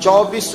24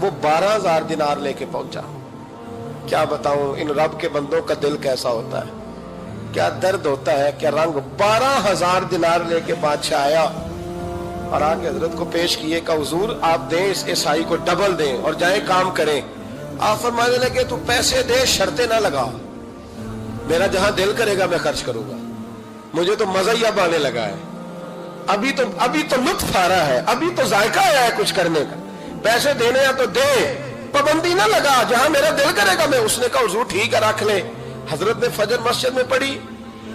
وہ 12,000 دینار لے کے پہنچا. کیا بتاؤں ان رب کے بندوں کا دل کیسا ہوتا ہے, کیا درد ہوتا ہے, کیا رنگ. 12,000 دینار لے کے بادشاہ آیا اور آگے حضرت کو پیش کیے کہ حضور آپ دیں اس عیسائی کو ڈبل دیں اور جائیں کام کریں. آپ فرمانے لگے تو پیسے دے, شرطیں نہ لگا, میرا جہاں دل کرے گا میں خرچ کروں گا, مجھے تو مزہ ہی اب آنے لگا ہے, ابھی تو لطف آ رہا ہے, ابھی تو ذائقہ آیا ہے کچھ کرنے کا. پیسے دینے ہیں تو دے, پابندی نہ لگا, جہاں میرا دل کرے گا میں. اس نے کہا حضور ٹھیک ہے رکھ لیں. حضرت نے فجر مسجد میں پڑھی,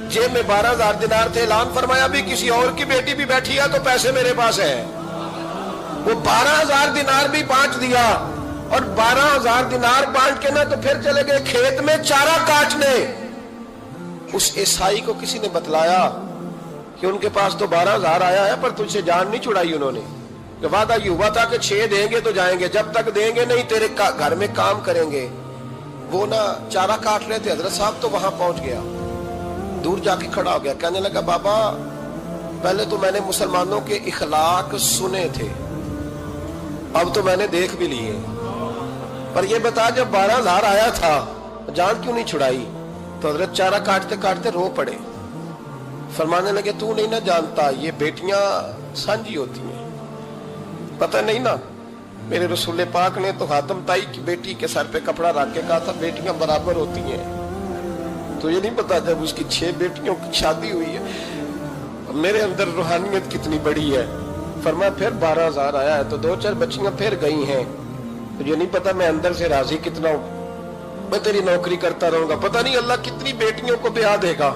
جیب میں 12,000 دینار تھے. اعلان فرمایا بھی کسی اور کی بیٹی بھی بیٹھی ہے تو پیسے میرے پاس ہے. وہ 12,000 دینار بھی بانٹ دیا, اور 12,000 دینار بانٹ کے نہ تو پھر چلے گئے کھیت میں چارہ کاٹنے. اس عیسائی کو کسی نے بتلایا کہ ان کے پاس تو 12,000 آیا ہے پر تجھ سے جان نہیں چھڑائی انہوں نے. کہ وعدہ یہ ہوا تھا کہ 6 دیں گے تو جائیں گے, جب تک دیں گے نہیں تیرے گھر میں کام کریں گے. وہ نہ چارہ کاٹ رہے تھے, حضرت صاحب تو وہاں پہنچ گیا, دور جا کے کھڑا ہو گیا, کہنے لگا بابا پہلے تو میں نے مسلمانوں کے اخلاق سنے تھے, اب تو میں نے دیکھ بھی لیے, پر یہ بتا جب 12,000 آیا تھا جان کیوں نہیں چھڑائی. تو حضرت چارہ کاٹتے کاٹتے رو پڑے. فرمانے لگے تو نہیں نہ جانتا یہ بیٹیاں سانجی ہوتی ہیں, پتہ نہیں نا. میرے رسول پاک نے تو خاتم تائی کی بیٹی کے سر پہ کپڑا رکھ کے کہا تھا بیٹیاں برابر ہوتی ہیں. تو یہ نہیں پتا جب اس کی 6 بیٹیوں کی شادی ہوئی ہے میرے اندر روحانیت کتنی بڑی ہے. فرمایا پھر 12,000 آیا ہے تو 2-4 بچیاں پھر گئی ہیں. یہ نہیں پتا میں اندر سے راضی کتنا ہوں, میں تیری نوکری کرتا رہوں گا, پتہ نہیں اللہ کتنی بیٹیوں کو بیاہ دے گا.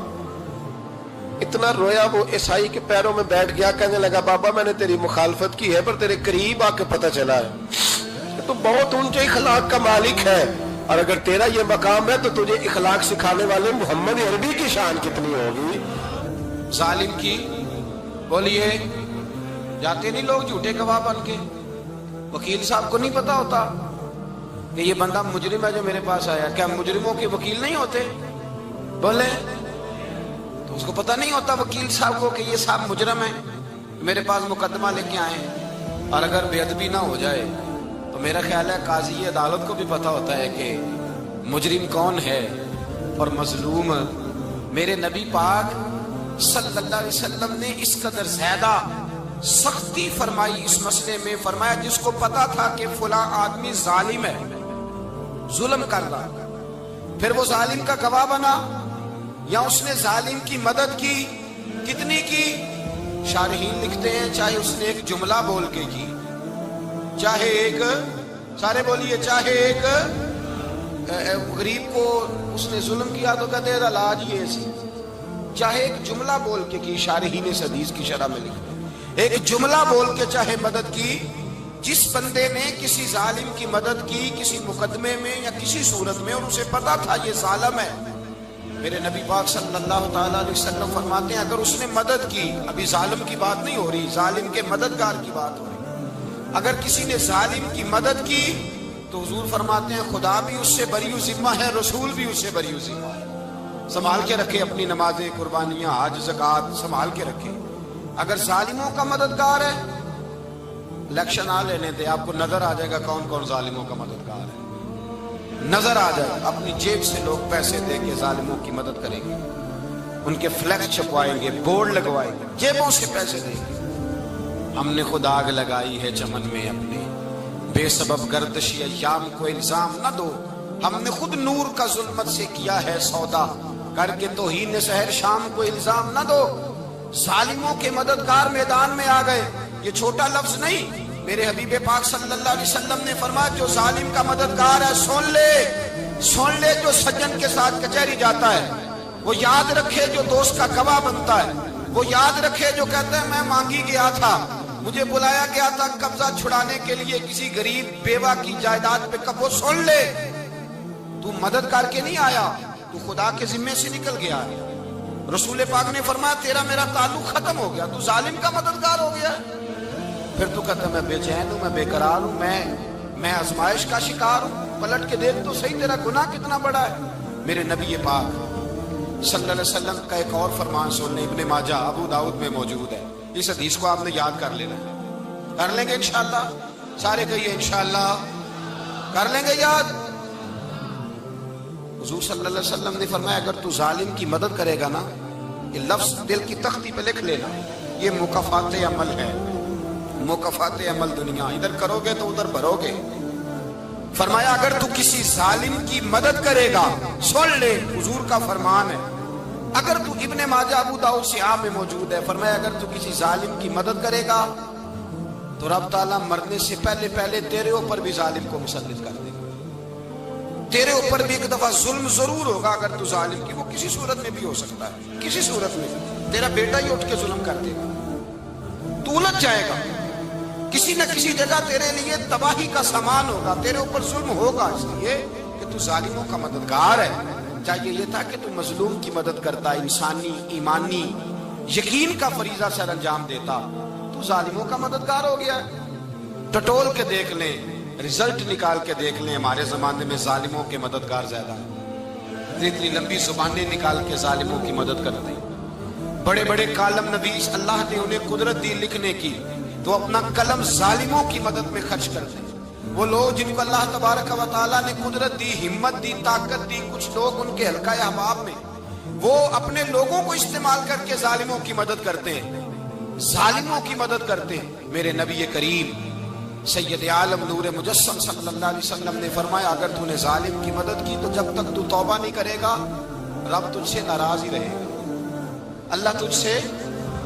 اتنا رویا وہ عیسائی کے پیروں میں بیٹھ گیا, کہنے لگا بابا میں نے تیری مخالفت کی ہے پر تیرے قریب آ کے پتہ چلا ہے تو بہت اونچے اخلاق کا مالک ہے, اور اگر تیرا یہ مقام ہے تو تجھے اخلاق سکھانے والے محمد عربی کی شان کتنی ہوگی. ظالم کی بولیے جاتے نہیں لوگ جھوٹے گواہ بن کے. وکیل صاحب کو نہیں پتا ہوتا کہ یہ بندہ مجرم ہے جو میرے پاس آیا, کیا مجرموں کے وکیل نہیں ہوتے؟ بولے تو اس کو پتہ نہیں ہوتا وکیل صاحب کو کہ یہ صاحب مجرم ہے, میرے پاس مقدمہ لے کے آئے, اور اگر بے ادبی نہ ہو جائے تو میرا خیال ہے قاضی عدالت کو بھی پتہ ہوتا ہے کہ مجرم کون ہے اور مظلوم. میرے نبی پاک صلی اللہ علیہ وسلم نے اس قدر زیادہ سختی فرمائی اس مسئلے میں. فرمایا جس کو پتا تھا کہ فلاں آدمی ظالم ہے, ظلم کر رہا, پھر وہ ظالم کا گواہ بنا یا اس نے ظالم کی مدد کی, کتنی کی؟ شارحین لکھتے ہیں چاہے اس نے ایک جملہ بول کے کی, چاہے ایک, سارے بولیے, چاہے ایک غریب کو اس نے ظلم کیا تو کہتے ہیں علاج یہ سی, چاہے ایک جملہ بول کے کی. شارحین اس حدیث کی شرح میں لکھتے ہیں ایک جملہ بول کے چاہے مدد کی. جس بندے نے کسی ظالم کی مدد کی کسی مقدمے میں یا کسی صورت میں اور اسے پتا تھا یہ ظالم ہے, میرے نبی پاک صلی اللہ تعالیٰ علیہ وسلم فرماتے ہیں اگر اس نے مدد کی, ابھی ظالم کی بات نہیں ہو رہی, ظالم کے مددگار کی بات ہو رہی, اگر کسی نے ظالم کی مدد کی تو حضور فرماتے ہیں خدا بھی اس سے بری و ذمہ ہے, رسول بھی اس سے بری و ذمہ ہے. سنبھال کے رکھے اپنی نمازیں, قربانیاں, حج, زکوٰۃ سنبھال کے رکھے. اگر ظالموں کا مددگار ہے الیکشن آ لینے دے, آپ کو نظر آ جائے گا کون کون ظالموں کا مددگار ہے, نظر آ جائے گا. اپنی جیب سے لوگ پیسے دے کے ظالموں کی مدد کریں گے, ان کے فلیکس چھپوائیں گے, بورڈ لگوائیں گے, جیبوں سے پیسے دیں گے. ہم نے خود آگ لگائی ہے چمن میں اپنے, بے سبب گردشی ایام کو الزام نہ دو, ہم نے خود نور کا ظلمت سے کیا ہے سودا, کر کے توہین سحر شام کو الزام نہ دو. ظالموں کے مددگار میدان میں آ گئے, یہ چھوٹا لفظ نہیں. میرے حبیب پاک صلی اللہ علیہ وسلم نے فرمایا جو ظالم کا مددگار ہے سن لے, جو سجن کے ساتھ کچہری جاتا ہے وہ یاد رکھے, جو دوست کا گواہ بنتا ہے وہ یاد رکھے, جو کہتا ہے میں مانگی گیا تھا, مجھے بلایا گیا تھا قبضہ چھڑانے کے لیے کسی غریب بیوہ کی جائیداد پہ, کب وہ سن لے تو مدد کر کے نہیں آیا, تو خدا کے ذمے سے نکل گیا. رسول پاک نے فرمایا تیرا میرا تعلق ختم ہو گیا, تو ظالم کا مددگار ہو گیا. پھر تو کہتا میں بے چین ہوں, میں بے قرار ہوں, میں آزمائش کا شکار ہوں. پلٹ کے دیکھ تو صحیح تیرا گناہ کتنا بڑا ہے. میرے نبی پاک صلی اللہ علیہ وسلم کا ایک اور فرمان سننے, ابن ماجہ ابو داؤد میں موجود ہے. اس حدیث کو آپ نے یاد کر لینا, کر لیں گے انشاءاللہ, سارے کہیے انشاءاللہ. کر لیں گے یاد؟ حضور صلی اللہ علیہ وسلم نے فرمایا اگر تو ظالم کی مدد کرے گا نا، یہ لفظ دل کی تختی پہ لکھ لینا، یہ مکافات عمل ہے، مکافات عمل دنیا، ادھر کرو گے تو ادھر بھرو گے۔ فرمایا اگر تو کسی ظالم کی مدد کرے گا، سن لے حضور کا فرمان ہے، اگر تو ابن ماجہ ابو داؤد صحاح میں موجود ہے، فرمایا اگر تو کسی ظالم کی مدد کرے گا تو رب تعالیٰ مرنے سے پہلے پہلے تیرے اوپر بھی ظالم کو مسلط کر دے گا، تیرے اوپر بھی ایک دفعہ ظلم ضرور ہوگا اگر تو ظالم کی، وہ کسی صورت میں بھی ہو سکتا ہے، کسی صورت میں تیرا بیٹا ہی اٹھ کے ظلم کر دے گا، تو الجھ جائے گا، کسی نہ کسی جگہ تیرے لیے تباہی کا سامان ہوگا، تیرے اوپر ظلم ہوگا، اس لیے کہ تو ظالموں کا مددگار ہے۔ چاہیے یہ تھا کہ تو مظلوم کی مدد کرتا، انسانی ایمانی یقین کا فریضہ سر انجام دیتا، تو ظالموں کا مددگار ہو گیا۔ ٹٹول کے دیکھ لیں، رزلٹ نکال کے دیکھ لیں، ہمارے زمانے میں ظالموں کے مددگار زیادہ ہیں، اتنی لمبی زبانیں نکال کے ظالموں کی مدد کرتے ہیں، بڑے بڑے کالم نویس اللہ نے انہیں قدرت دی لکھنے کی، تو اپنا قلم ظالموں کی مدد میں خرچ کرتے ہیں۔ وہ لوگ جن کو اللہ تبارک و تعالیٰ نے قدرت دی، ہمت دی، طاقت دی، کچھ لوگ ان کے حلقہ احباب میں وہ اپنے لوگوں کو استعمال کر کے ظالموں کی مدد کرتے ہیں، ظالموں کی مدد کرتے ہیں۔ میرے نبی کریم سید عالم نور مجسم صلی اللہ علیہ وسلم نے فرمایا اگر تو نے ظالم کی مدد کی تو جب تک تو توبہ نہیں کرے گا رب تجھ سے ناراض ہی رہے گا، اللہ تجھ سے،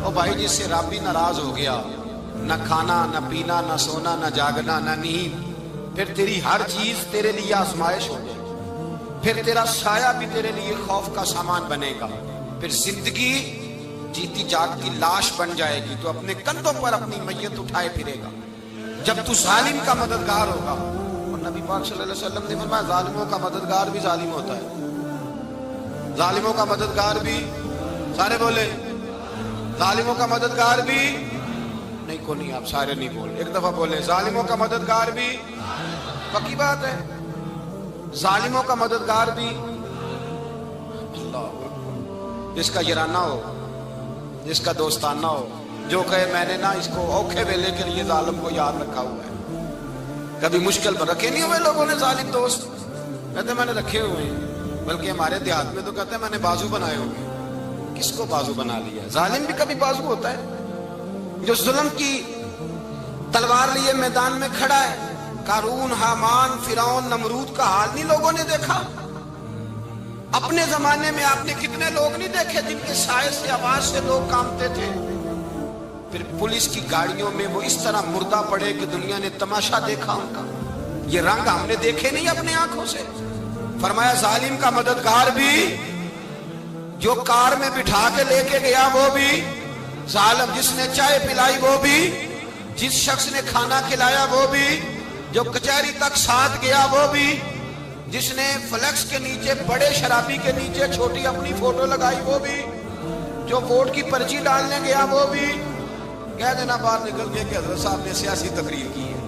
او بھائی جس سے رب بھی ناراض ہو گیا، نہ کھانا نہ پینا نہ سونا نہ جاگنا نہ نیند، پھر تیری ہر چیز تیرے لیے آزمائش ہو جائے گی، پھر تیرا سایہ بھی تیرے لیے خوف کا سامان بنے گا، پھر زندگی جیتی جاگتی لاش بن جائے گی، تو اپنے کندھوں پر اپنی میت اٹھائے پھرے گا جب تو ظالم کا مددگار ہوگا۔ اور نبی پاک صلی اللہ علیہ وسلم نے فرمایا ظالموں کا مددگار بھی ظالم ہوتا ہے، ظالموں کا مددگار بھی، سارے بولے ظالموں کا مددگار بھی، نہیں کو نہیں، آپ سارے نہیں بولے، ایک دفعہ بولے ظالموں کا مددگار بھی، پکی بات ہے، ظالموں کا مددگار بھی۔ اللہ جس کا یارانہ ہو، جس کا دوستانہ ہو، جو کہے میں نے نا اس کو اوکھے ویلے کے لیے ظالم کو یاد رکھا ہوا ہے، کبھی مشکل پر رکھے نہیں ہوئے لوگوں نے ظالم دوست، کہتے میں نے رکھے ہوئے ہیں، بلکہ ہمارے دیہات میں تو کہتے ہیں میں نے بازو بنائے ہوئے۔ کس کو بازو بنا لیا؟ ظالم بھی کبھی بازو ہوتا ہے، جو ظلم کی تلوار لیے میدان میں کھڑا ہے۔ قارون، حامان، فرعون، نمرود کا حال نہیں لوگوں نے دیکھا؟ اپنے زمانے میں آپ نے کتنے لوگ نہیں دیکھے جن کے سائے سے، آواز سے لوگ کانپتے تھے؟ پھر پولیس کی گاڑیوں میں وہ اس طرح مردہ پڑے کہ دنیا نے تماشا دیکھا ان کا، یہ رنگ ہم نے دیکھے نہیں اپنے آنکھوں سے۔ فرمایا ظالم کا مددگار بھی، جو کار میں بٹھا کے لے کے گیا وہ بھی ظالم، جس نے چائے پلائی وہ بھی، جس شخص نے کھانا کھلایا وہ بھی، جو کچہری تک ساتھ گیا وہ بھی، جس نے فلیکس کے نیچے، بڑے شرابی کے نیچے چھوٹی اپنی فوٹو لگائی وہ بھی، جو ووٹ کی پرچی ڈالنے گیا وہ بھی۔ کہہ دینا باہر نکل کے کہ حضرت صاحب نے سیاسی تقریر کی ہے،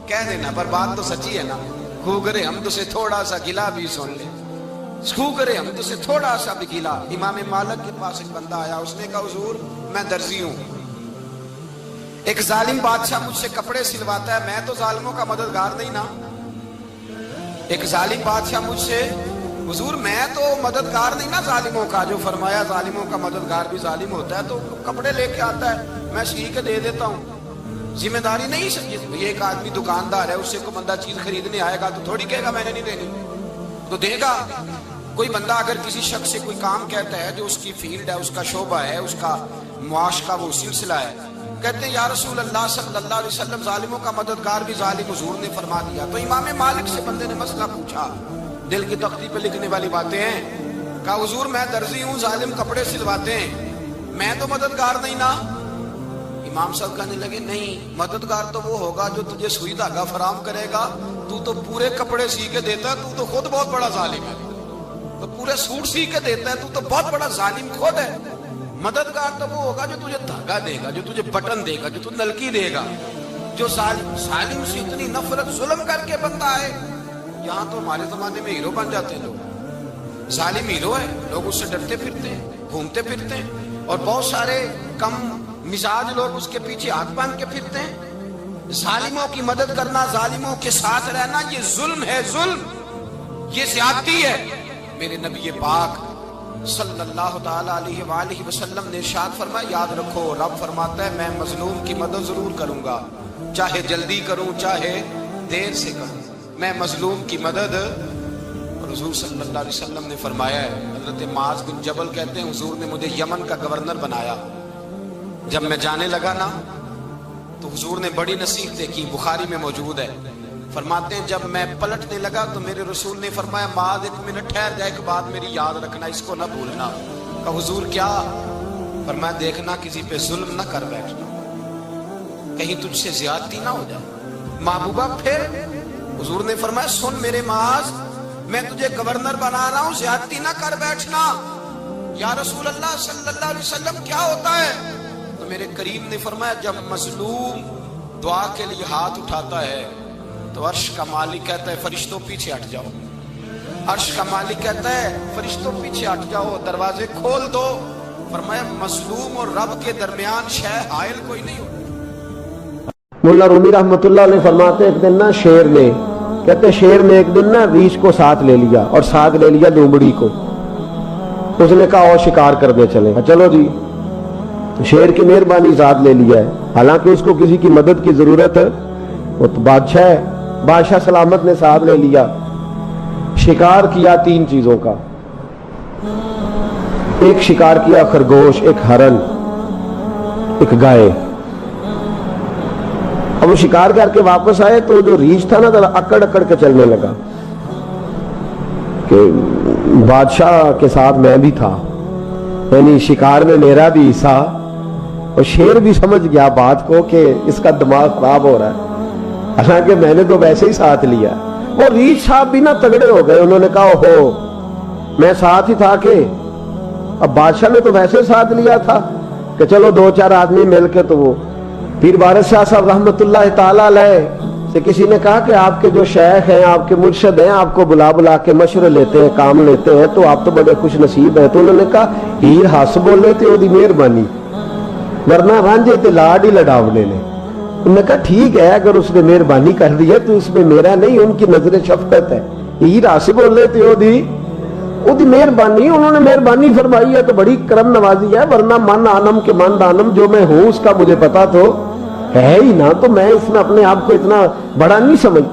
کہہ دینا، پر بات تو سچی ہے نا۔ خو کرے ہم تو سے تھوڑا سا گلا بھی سن لے، خو کرے ہم تو سے تھوڑا سا بھی گلا۔ امام مالک کے پاس ایک بندہ آیا، اس نے کہا حضور میں درزی ہوں، ایک ظالم بادشاہ مجھ سے کپڑے سلواتا ہے، میں تو ظالموں کا مددگار نہیں نا۔ ایک ظالم بادشاہ مجھ سے، حضور میں تو مددگار نہیں نا ظالموں کا، جو فرمایا ظالموں کا مددگار بھی ظالم ہوتا ہے، تو کپڑے لے کے آتا ہے میں سی کے دے دیتا ہوں، ذمہ داری نہیں سمجھے۔ یہ ایک آدمی دکاندار ہے، اس سے کوئی بندہ چیز خریدنے آئے گا تو تھوڑی کہے گا میں نے نہیں دینی، تو دے گا۔ کوئی بندہ اگر کسی شخص سے کوئی کام کہتا ہے جو اس کی فیلڈ ہے، اس کا شعبہ ہے، اس کا معاش کا وہ سلسلہ ہے، کہتے ہیں یا رسول اللہ صلی اللہ علیہ وسلم ظالموں کا مددگار بھی ظالم، حضور نے فرما دیا۔ تو امام مالک سے بندے نے مسئلہ پوچھا، دل کی تختی پہ لکھنے والی باتیں ہیں، کہا حضور میں درزی ہوں، ظالم کپڑے سلواتے ہیں، میں تو مددگار نہیں نا۔ امام صاحب کہنے لگے نہیں، مددگار تو وہ ہوگا جو تجھے سوئی دھاگا فراہم کرے گا، تو پورے کپڑے سی کے دیتا ہے، تو خود بہت بڑا ظالم ہے، تو پورے سوٹ سی کے دیتا ہے، تو بہت بڑا ظالم خود ہے۔ مددگار تو وہ ہوگا جو تجھے دھاگا دے گا، جو تجھے بٹن دے گا، جو تجھے نلکی دے گا۔ جو ظالم سے اتنی نفرت ظلم کر کے بندہ ہے، یہاں تو ہمارے زمانے میں ہیرو بن جاتے ہیں لوگ، ظالم ہیرو ہے، لوگ اس سے ڈرتے پھرتے ہیں، گھومتے پھرتے ہیں، اور بہت سارے کم مزاج لوگ اس کے پیچھے ہاتھ باندھ کے پھرتے ہیں۔ ظالموں کی مدد کرنا، ظالموں کے ساتھ رہنا، یہ ظلم ہے، ظلم، یہ زیادتی ہے۔ میرے نبی پاک صلی اللہ تعالی علیہ وآلہ وسلم نے ارشاد فرمایا، یاد رکھو رب فرماتا ہے میں مظلوم کی مدد ضرور کروں گا، چاہے جلدی کروں چاہے دیر سے کروں، میں مظلوم کی مدد۔ اور حضور صلی اللہ علیہ وسلم نے فرمایا ہے، حضرت معاذ بن جبل کہتے ہیں حضور نے مجھے یمن کا گورنر بنایا، جب میں جانے لگا نا تو حضور نے بڑی نصیحتیں کی، بخاری میں موجود ہے، فرماتے ہیں جب میں پلٹنے لگا تو میرے رسول نے فرمایا معاذ ایک منٹ ٹھہر جا، ایک بات میری یاد رکھنا، اس کو نہ بھولنا۔ کہا حضور کیا؟ فرمایا دیکھنا کسی پہ ظلم نہ کر بیٹھنا، کہیں تجھ سے زیادتی نہ ہو جائے۔ محبوبہ پھر حضور نے فرمایا سن میرے معاذ، میں تجھے گورنر بنا رہا ہوں، زیادتی نہ کر بیٹھنا۔ یا رسول اللہ صلی اللہ علیہ وسلم کیا ہوتا ہے؟ تو میرے کریم نے فرمایا جب مظلوم دعا کے لیے ہاتھ اٹھاتا ہے تو عرش کا مالک کہتا ہے فرشتوں پیچھے ہٹ جاؤ، عرش کا مالک کہتا ہے فرشتوں پیچھے ہٹ جاؤ، دروازے کھول دو۔ فرمایا مظلوم اور رب کے درمیان شے حائل کوئی نہیں ہوتا۔ ملا رومی رحمت اللہ علیہ فرماتے ایک دن نا شیر نے، کہتے شیر نے ایک دن نا ریچھ کو ساتھ لے لیا اور ساتھ لے لیا لومڑی کو، اس نے کہا اور شکار کرنے چلے، چلو جی، شیر کی مہربانی ساتھ لے لیا ہے، حالانکہ اس کو کسی کی مدد کی ضرورت ہے، وہ تو بادشاہ ہے، بادشاہ سلامت نے ساتھ لے لیا، شکار کیا 3 چیزوں کا، ایک شکار کیا خرگوش، ایک ہرن، ایک گائے۔ اب وہ شکار کر کے واپس آئے تو جو ریچھ تھا نا ذرا اکڑ اکڑ کے چلنے لگا کہ بادشاہ کے ساتھ میں بھی تھا، یعنی شکار میں میرا بھی حصہ، اور شیر بھی سمجھ گیا بات کو کہ اس کا دماغ خراب ہو رہا ہے، حالانکہ میں نے تو ویسے ہی ساتھ لیا۔ وہ ریچھ صاحب بھی نا تگڑے ہو گئے، انہوں نے کہا اوہو میں ساتھ ہی تھا کہ اب بادشاہ نے تو ویسے ساتھ لیا تھا کہ چلو 2-4 آدمی مل کے۔ تو وہ پیر وارث شاہ صاحب رحمت اللہ تعالی علیہ سے کسی نے کہا کہ آپ کے جو شیخ ہیں، آپ کے مرشد ہیں، آپ کو بلا بلا کے مشورے لیتے ہیں، کام لیتے ہیں، تو آپ تو بڑے خوش نصیب ہیں۔ تو انہوں نے کہا ہیر ہس بولے تے وہ دی مہربانی، ورنہ رانجے تے لاڈ ہی لڈاونے نے۔ انہوں نے کہا ٹھیک ہے اگر اس نے مہربانی کر دی ہے تو اس میں میرا نہیں، ان کی نظر شفقت ہے، ہیر ہس بولے تے وہ دی مہربانی، انہوں نے مہربانی فرمائی ہے تو بڑی کرم نوازی ہے، ورنہ من آنم کے من دانم، جو میں ہوں اس کا مجھے پتا تو ہے ہی نا، تو میں اس میں اپنے آپ کو اتنا بڑا نہیں سمجھ۔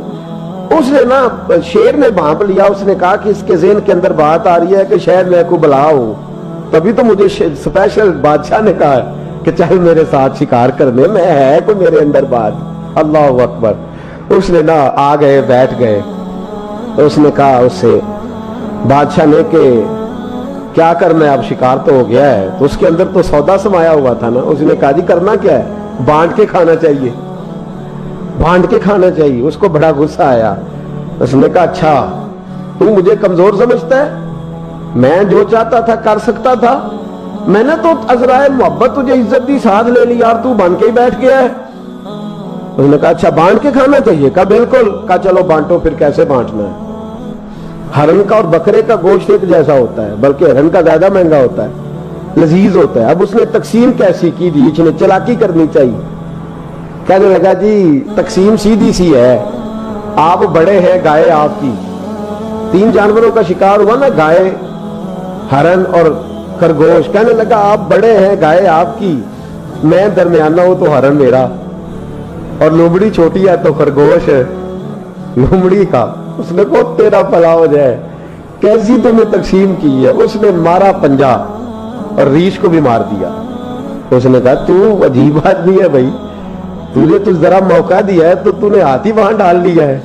اس نے نا شیر نے بھانپ لیا، اس نے کہا کہ اس کے ذہن کے اندر بات آ رہی ہے کہ شاید میں کو بلا ہوں، تبھی تو مجھے سپیشل بادشاہ نے کہا کہ چاہے میرے ساتھ شکار کرنے میں، ہے کوئی میرے اندر بات۔ اللہ اکبر۔ اس نے نا آ گئے بیٹھ گئے، تو اس نے کہا اس سے بادشاہ نے کہ کیا کرنا ہے، اب شکار تو ہو گیا ہے، تو اس کے اندر تو سودا سمایا ہوا تھا نا۔ اس نے کہا جی کرنا کیا ہے، بانٹ کے کھانا چاہیے، بانٹ کے کھانا چاہیے۔ اس کو بڑا غصہ آیا، اس نے کہا اچھا تو مجھے کمزور سمجھتا ہے، میں جو چاہتا تھا کر سکتا تھا، میں نے تو عذرائے محبت تجھے عزت دی، ساتھ لے لی اور تو بن کے ہی بیٹھ گیا ہے۔ اس نے کہا اچھا بانٹ کے کھانا چاہیے، کہا بالکل۔ کہا چلو بانٹو، پھر کیسے بانٹنا ہے؟ ہرن کا اور بکرے کا گوشت ایک جیسا ہوتا ہے، بلکہ ہرن کا زیادہ مہنگا ہوتا ہے، لذیذ ہوتا ہے۔ اب اس نے تقسیم کیسی کی دی، اس نے چلاکی کرنی چاہیے۔ کہنے لگا جی تقسیم سیدھی سی ہے، آپ بڑے ہیں، گائے آپ کی، 3 جانوروں کا شکار ہوا نا، گائے، ہرن اور خرگوش۔ کہنے لگا آپ بڑے ہیں، گائے آپ کی، میں درمیانہ ہوں تو ہرن میرا، اور لومڑی چھوٹی ہے تو خرگوش لومڑی کا۔ اس نے کہا تیرا بھلا ہو جائے، کیسی تم نے تقسیم کی ہے؟ اس نے مارا پنجا اور ریچھ کو بھی مار دیا۔ اس نے کہا تو عجیب آدمی ہے بھائی، تجھے تو ذرا موقع دیا ہے تو نے ہاتھ ہی وہاں ڈال لیا ہے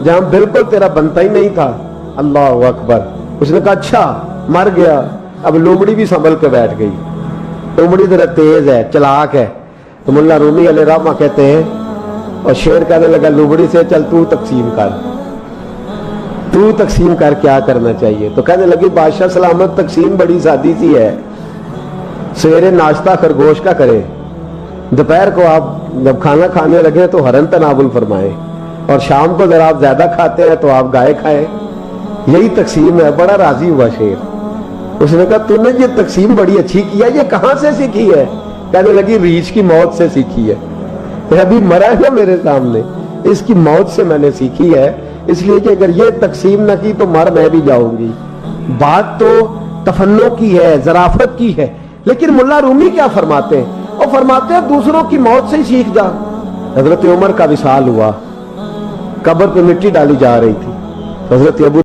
جہاں بالکل تیرا بنتا ہی نہیں تھا۔ اللہ اکبر۔ اس نے کہا اچھا مر گیا۔ اب لومڑی بھی سنبھل کے بیٹھ گئی، لومڑی ذرا تیز ہے، چلاک ہے۔ تو ملا رومی علیہ رحمہ کہتے ہیں، اور شیر کہنے لگا لومڑی سے چل تو تقسیم کر، تو تقسیم کر کیا کرنا چاہیے؟ تو کہنے لگی بادشاہ سلامت تقسیم بڑی سادی سی ہے، سویرے ناشتہ خرگوش کا کرے، دوپہر کو آپ جب کھانا کھانے لگے تو ہرن تناول فرمائے، اور شام کو ذرا آپ زیادہ کھاتے ہیں تو آپ گائے کھائیں، یہی تقسیم ہے۔ بڑا راضی ہوا شیر۔ اس نے کہا تو نے یہ تقسیم بڑی اچھی کی ہے، یہ کہاں سے سیکھی ہے؟ کہنے لگی ریچھ کی موت سے سیکھی ہے۔ ابھی مرا ہے نا میرے سامنے. اس کی موت سے میں نے سیکھی ہے, اس لیے کہ اگر یہ تقسیم نہ کی تو مر میں بھی جاؤں گی. بات تو تفنن کی ہے, ظرافت کی ہے, لیکن ملا رومی کیا فرماتے ہیں؟ وہ فرماتے ہیں دوسروں کی موت سے ہی سیکھ جا. حضرت عمر کا وصال ہوا, قبر پہ مٹی ڈالی جا رہی تھی, حضرت ابو